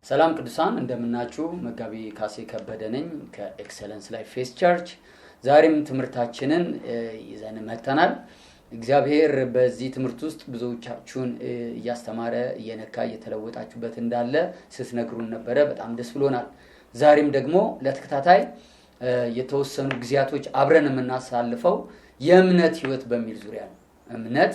ሰላም ቅዱሳን እንደምናችሁ መጋቢ ካሴ ከበደ ነኝ ከኤክሰለንስ ላይፍ ፌስ ቸርች። ዛሬም ትምህርታችንን ይዘን መጥተናል። እግዚአብሔር በዚህ ትምህርት ውስጥ ብዙዎቻችሁን እያስተማረ እየነካ እየተለወጣችሁበት እንዳለ ስትነግሩን ነበር። በጣም ደስ ብሎናል። ዛሬም ደግሞ ለተከታታይ የተወሰኑ ጊዜያቶች አብረን የምናሳልፈው የእምነት ህይወት በሚል ዙሪያ ነው። እምነት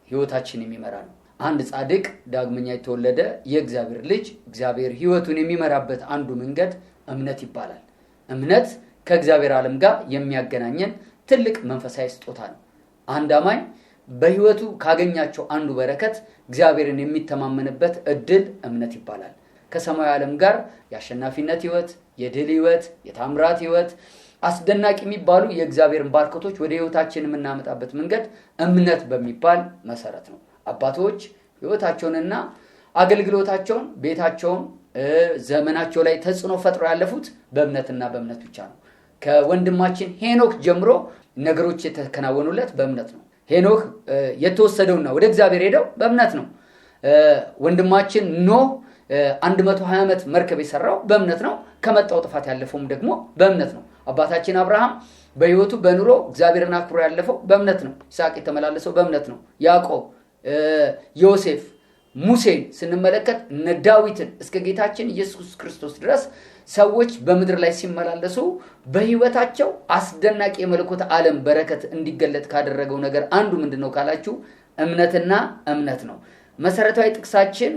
ህይወታችንን የሚመራ ነው። አንድ ጻድቅ ዳግመኛ የተወለደ የእግዚአብሔር ልጅ እግዚአብሔር ህይወቱን የሚመራበት አንዱ መንገድ እምነት ይባላል። እምነት ከእግዚአብሔር ዓለም ጋር የሚያገናኘን ትልቅ መንፈሳዊ ስጦታ ነው። አንድ አማኝ በህይወቱ ካገኛቸው አንዱ በረከት እግዚአብሔርን የሚተማመንበት እድል እምነት ይባላል። ከሰማያዊ ዓለም ጋር የአሸናፊነት ህይወት፣ የድል ህይወት፣ የታምራት ህይወት፣ አስደናቂ የሚባሉ የእግዚአብሔርን ባርኮቶች ወደ ህይወታችን የምናመጣበት መንገድ እምነት በሚባል መሰረት ነው። አባቶች ህይወታቸውንና አገልግሎታቸውን ቤታቸውን ዘመናቸው ላይ ተጽዕኖ ፈጥሮ ያለፉት በእምነትና በእምነት ብቻ ነው። ከወንድማችን ሄኖክ ጀምሮ ነገሮች የተከናወኑለት በእምነት ነው። ሄኖክ የተወሰደውና ወደ እግዚአብሔር ሄደው በእምነት ነው። ወንድማችን ኖህ 120 ዓመት መርከብ የሰራው በእምነት ነው። ከመጣው ጥፋት ያለፈውም ደግሞ በእምነት ነው። አባታችን አብርሃም በህይወቱ በኑሮ እግዚአብሔርን አክብሮ ያለፈው በእምነት ነው። ይስሐቅ የተመላለሰው በእምነት ነው። ያዕቆብ፣ ዮሴፍ፣ ሙሴን ስንመለከት እነ ዳዊትን እስከ ጌታችን ኢየሱስ ክርስቶስ ድረስ ሰዎች በምድር ላይ ሲመላለሱ በህይወታቸው አስደናቂ የመለኮት ዓለም በረከት እንዲገለጥ ካደረገው ነገር አንዱ ምንድነው ካላችሁ እምነትና እምነት ነው። መሰረታዊ ጥቅሳችን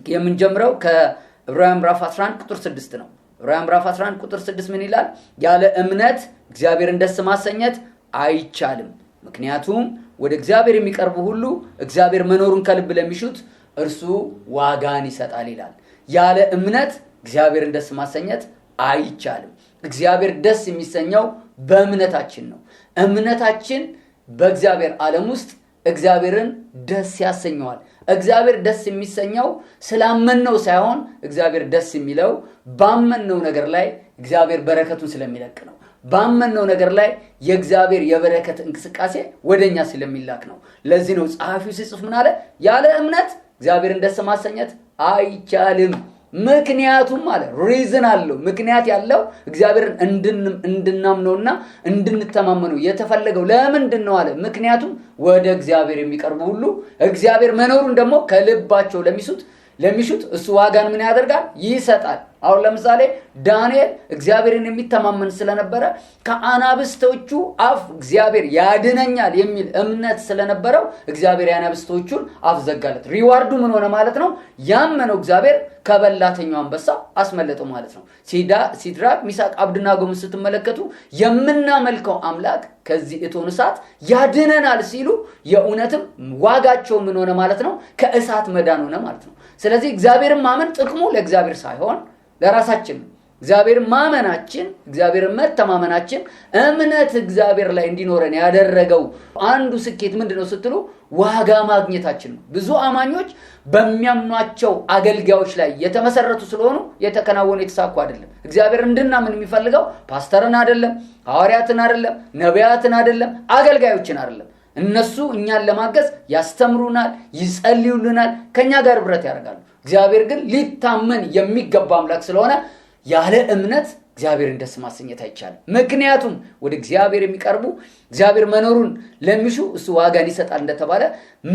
የምንጀምረው ከዕብራውያን ምዕራፍ 11 ቁጥር 6 ነው። ዕብራውያን ምዕራፍ 11 ቁጥር 6 ምን ይላል? ያለ እምነት እግዚአብሔርን ደስ ማሰኘት አይቻልም። ምክንያቱም ወደ እግዚአብሔር የሚቀርቡ ሁሉ እግዚአብሔር መኖሩን ከልብ ለሚሹት እርሱ ዋጋን ይሰጣል ይላል። ያለ እምነት እግዚአብሔርን ደስ ማሰኘት አይቻልም። እግዚአብሔር ደስ የሚሰኘው በእምነታችን ነው። እምነታችን በእግዚአብሔር ዓለም ውስጥ እግዚአብሔርን ደስ ያሰኘዋል። እግዚአብሔር ደስ የሚሰኘው ስላመንነው ሳይሆን እግዚአብሔር ደስ የሚለው ባመንነው ነገር ላይ እግዚአብሔር በረከቱን ስለሚለቅ ነው። ባመንነው ነገር ላይ የእግዚአብሔር የበረከት እንቅስቃሴ ወደኛ ስለሚላክ ነው። ለዚህ ነው ጸሐፊው ሲጽፍ ምን አለ? ያለ እምነት እግዚአብሔርን ደስ ማሰኘት አይቻልም። ምክንያቱም አለ ሪዝን አለው። ምክንያት ያለው እግዚአብሔርን እንድናምነውና እንድንተማመነው የተፈለገው ለምንድን ነው አለ? ምክንያቱም ወደ እግዚአብሔር የሚቀርቡ ሁሉ እግዚአብሔር መኖሩን ደግሞ ከልባቸው ለሚሹት እሱ ዋጋን ምን ያደርጋል? ይሰጣል። አሁን ለምሳሌ ዳንኤል እግዚአብሔርን የሚተማመን ስለነበረ ከአናብስቶቹ አፍ እግዚአብሔር ያድነኛል የሚል እምነት ስለነበረው እግዚአብሔር የአናብስቶቹን አፍ ዘጋለት። ሪዋርዱ ምን ሆነ ማለት ነው? ያመነው እግዚአብሔር ከበላተኛው አንበሳ አስመለጠው ማለት ነው። ሲድራቅ፣ ሚሳቅ፣ አብደናጎን ስትመለከቱ የምናመልከው አምላክ ከዚህ እቶን እሳት ያድነናል ሲሉ የእውነትም ዋጋቸው ምን ሆነ ማለት ነው? ከእሳት መዳን ሆነ ማለት ነው። ስለዚህ እግዚአብሔርን ማመን ጥቅሙ ለእግዚአብሔር ሳይሆን ለራሳችን ነው። እግዚአብሔር ማመናችን፣ እግዚአብሔር መተማመናችን እምነት እግዚአብሔር ላይ እንዲኖረን ያደረገው አንዱ ስኬት ምንድነው ስትሉ ዋጋ ማግኘታችን ነው። ብዙ አማኞች በሚያምኗቸው አገልጋዮች ላይ የተመሰረቱ ስለሆኑ የተከናወኑ የተሳኩ አይደለም። እግዚአብሔር እንድናምን የሚፈልገው ፓስተርን አይደለም፣ ሐዋርያትን አይደለም፣ ነቢያትን አይደለም፣ አገልጋዮችን አይደለም። እነሱ እኛን ለማገዝ ያስተምሩናል፣ ይጸልዩልናል፣ ከኛ ጋር ህብረት ያደርጋሉ። እግዚአብሔር ግን ሊታመን የሚገባ አምላክ ስለሆነ ያለ እምነት እግዚአብሔርን ደስ ማሰኘት አይቻልም። ምክንያቱም ወደ እግዚአብሔር የሚቀርቡ እግዚአብሔር መኖሩን ለሚሹ እሱ ዋጋን ይሰጣል እንደተባለ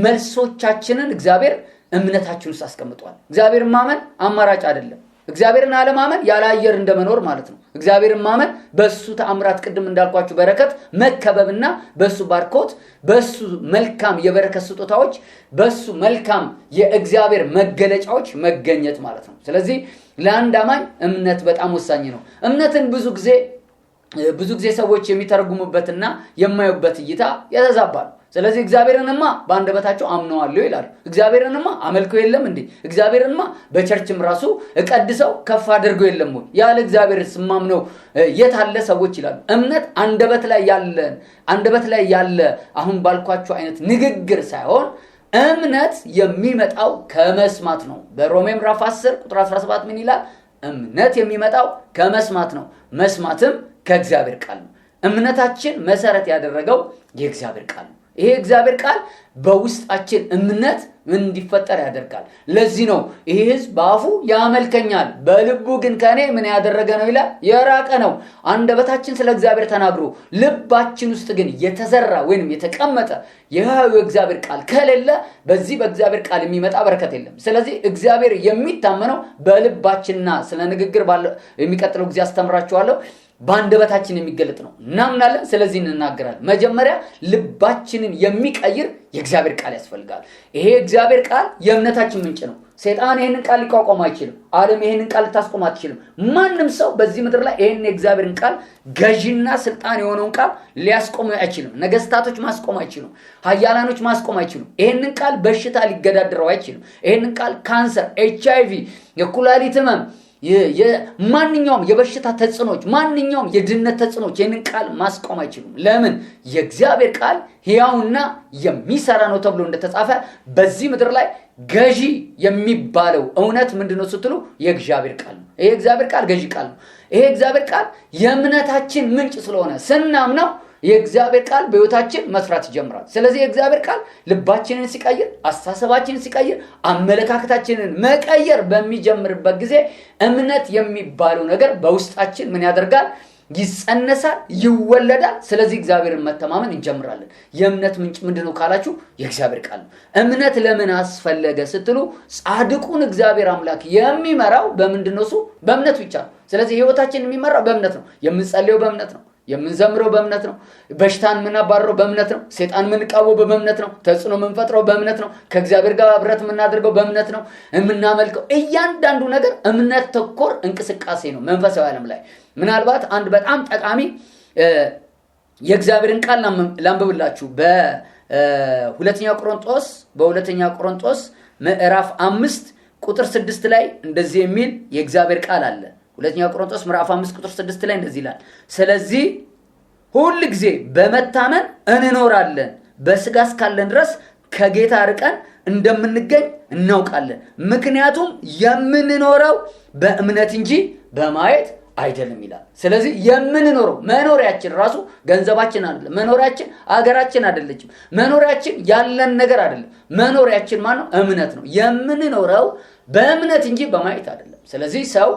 መልሶቻችንን እግዚአብሔር እምነታችን ውስጥ አስቀምጧል። እግዚአብሔርን ማመን አማራጭ አይደለም። እግዚአብሔርን አለማመን ያለ አየር እንደመኖር ማለት ነው። እግዚአብሔርን ማመን በሱ ተአምራት ቅድም እንዳልኳችሁ በረከት መከበብና በሱ ባርኮት፣ በሱ መልካም የበረከት ስጦታዎች፣ በሱ መልካም የእግዚአብሔር መገለጫዎች መገኘት ማለት ነው። ስለዚህ ለአንድ አማኝ እምነት በጣም ወሳኝ ነው። እምነትን ብዙ ጊዜ ሰዎች የሚተረጉሙበትና የማዩበት እይታ የተዛባ ነው። ስለዚህ እግዚአብሔርንማ በአንደበታቸው አምነዋል ይላሉ። እግዚአብሔርንማ አመልከው የለም እንዴ? እግዚአብሔርንማ በቸርችም ራሱ እቀድሰው ከፍ አድርገው የለም ወይ? ያለ እግዚአብሔር ስማምነው የታለ ሰዎች ይላሉ። እምነት አንደበት ላይ ያለ አሁን ባልኳችሁ አይነት ንግግር ሳይሆን እምነት የሚመጣው ከመስማት ነው። በሮሜ ምዕራፍ 10 ቁጥር 17 ምን ይላል? እምነት የሚመጣው ከመስማት ነው፣ መስማትም ከእግዚአብሔር ቃል ነው። እምነታችን መሰረት ያደረገው የእግዚአብሔር ቃል ነው። ይሄ እግዚአብሔር ቃል በውስጣችን እምነት ምን እንዲፈጠር ያደርጋል። ለዚህ ነው ይሄ ሕዝብ በአፉ ያመልከኛል በልቡ ግን ከኔ ምን ያደረገ ነው ይላል? የራቀ ነው። አንደበታችን ስለ እግዚአብሔር ተናግሮ ልባችን ውስጥ ግን የተዘራ ወይንም የተቀመጠ የሕያው እግዚአብሔር ቃል ከሌለ በዚህ በእግዚአብሔር ቃል የሚመጣ በረከት የለም። ስለዚህ እግዚአብሔር የሚታመነው በልባችንና ስለ ንግግር የሚቀጥለው ጊዜ አስተምራችኋለሁ በአንደበታችን የሚገለጥ ነው እናምናለን። ስለዚህ እንናገራለን። መጀመሪያ ልባችንን የሚቀይር የእግዚአብሔር ቃል ያስፈልጋል። ይሄ እግዚአብሔር ቃል የእምነታችን ምንጭ ነው። ሰይጣን ይሄንን ቃል ሊቋቋም አይችልም። ዓለም ይሄንን ቃል ልታስቆም አትችልም። ማንም ሰው በዚህ ምድር ላይ ይሄን የእግዚአብሔርን ቃል ገዢና ስልጣን የሆነውን ቃል ሊያስቆም አይችልም። ነገስታቶች ማስቆም አይችሉም። ኃያላኖች ማስቆም አይችሉም። ይሄንን ቃል በሽታ ሊገዳደረው አይችልም። ይሄንን ቃል ካንሰር፣ HIV፣ የኩላሊት ህመም፣ ማንኛውም የበሽታ ተጽዕኖች፣ ማንኛውም የድነት ተጽዕኖች ይህንን ቃል ማስቆም አይችሉም። ለምን? የእግዚአብሔር ቃል ሕያውና የሚሰራ ነው ተብሎ እንደተጻፈ በዚህ ምድር ላይ ገዢ የሚባለው እውነት ምንድነው ስትሉ የእግዚአብሔር ቃል ነው። ይሄ እግዚአብሔር ቃል ገዢ ቃል ነው። ይሄ እግዚአብሔር ቃል የእምነታችን ምንጭ ስለሆነ ስናምነው የእግዚአብሔር ቃል በሕይወታችን መስራት ይጀምራል። ስለዚህ የእግዚአብሔር ቃል ልባችንን ሲቀይር፣ አስተሳሰባችንን ሲቀይር፣ አመለካከታችንን መቀየር በሚጀምርበት ጊዜ እምነት የሚባለው ነገር በውስጣችን ምን ያደርጋል? ይጸነሳል፣ ይወለዳል። ስለዚህ እግዚአብሔርን መተማመን እንጀምራለን። የእምነት ምንጭ ምንድነው ካላችሁ የእግዚአብሔር ቃል ነው። እምነት ለምን አስፈለገ ስትሉ ጻድቁን እግዚአብሔር አምላክ የሚመራው በምንድነው? እሱ በእምነት ብቻ ነው። ስለዚህ ሕይወታችን የሚመራው በእምነት ነው። የምንጸልየው በእምነት ነው። የምንዘምረው በእምነት ነው። በሽታን የምናባረረው በእምነት ነው። ሰይጣን የምንቃወመው በእምነት ነው። ተጽዕኖ የምንፈጥረው በእምነት ነው። ከእግዚአብሔር ጋር ህብረት የምናደርገው በእምነት ነው። የምናመልከው እያንዳንዱ ነገር እምነት ተኮር እንቅስቃሴ ነው መንፈሳዊ ዓለም ላይ። ምናልባት አንድ በጣም ጠቃሚ የእግዚአብሔርን ቃል ላንብብላችሁ። በሁለተኛ ቆሮንቶስ ምዕራፍ 5 ቁጥር 6 ላይ እንደዚህ የሚል የእግዚአብሔር ቃል አለ። ሁለተኛ ቆሮንቶስ ምዕራፍ 5 ቁጥር 6 ላይ እንደዚህ ይላል፣ ስለዚህ ሁል ጊዜ በመታመን እንኖራለን፣ በስጋ እስካለን ድረስ ከጌታ ርቀን እንደምንገኝ እናውቃለን፣ ምክንያቱም የምንኖረው በእምነት እንጂ በማየት አይደለም ይላል። ስለዚህ የምንኖረው መኖሪያችን ራሱ ገንዘባችን አይደለም። መኖሪያችን አገራችን አይደለችም። መኖሪያችን ያለን ነገር አይደለም። መኖሪያችን ማነው? እምነት ነው። የምንኖረው በእምነት እንጂ በማየት አይደለም። ስለዚህ ሰው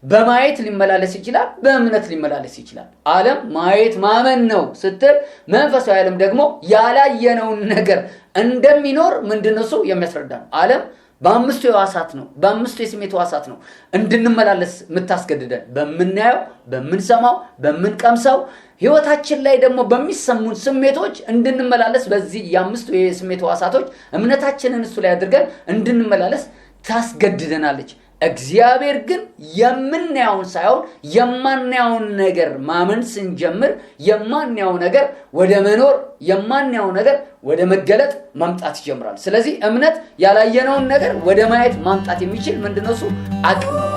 በማየት ሊመላለስ ይችላል፣ በእምነት ሊመላለስ ይችላል። ዓለም ማየት ማመን ነው ስትል፣ መንፈሳዊ ዓለም ደግሞ ያላየነውን ነገር እንደሚኖር ምንድነው እሱ የሚያስረዳ ነው። ዓለም በአምስቱ ሕዋሳት ነው፣ በአምስቱ የስሜት ሕዋሳት ነው እንድንመላለስ የምታስገድደን። በምናየው፣ በምንሰማው፣ በምንቀምሰው ሕይወታችን ላይ ደግሞ በሚሰሙን ስሜቶች እንድንመላለስ በዚህ የአምስቱ የስሜት ሕዋሳቶች እምነታችንን እሱ ላይ አድርገን እንድንመላለስ ታስገድደናለች። እግዚአብሔር ግን የምናየውን ሳይሆን የማናየውን ነገር ማመን ስንጀምር የማናየው ነገር ወደ መኖር፣ የማናየው ነገር ወደ መገለጥ ማምጣት ይጀምራል። ስለዚህ እምነት ያላየነውን ነገር ወደ ማየት ማምጣት የሚችል ምንድነው? እሱ አቅም ነው።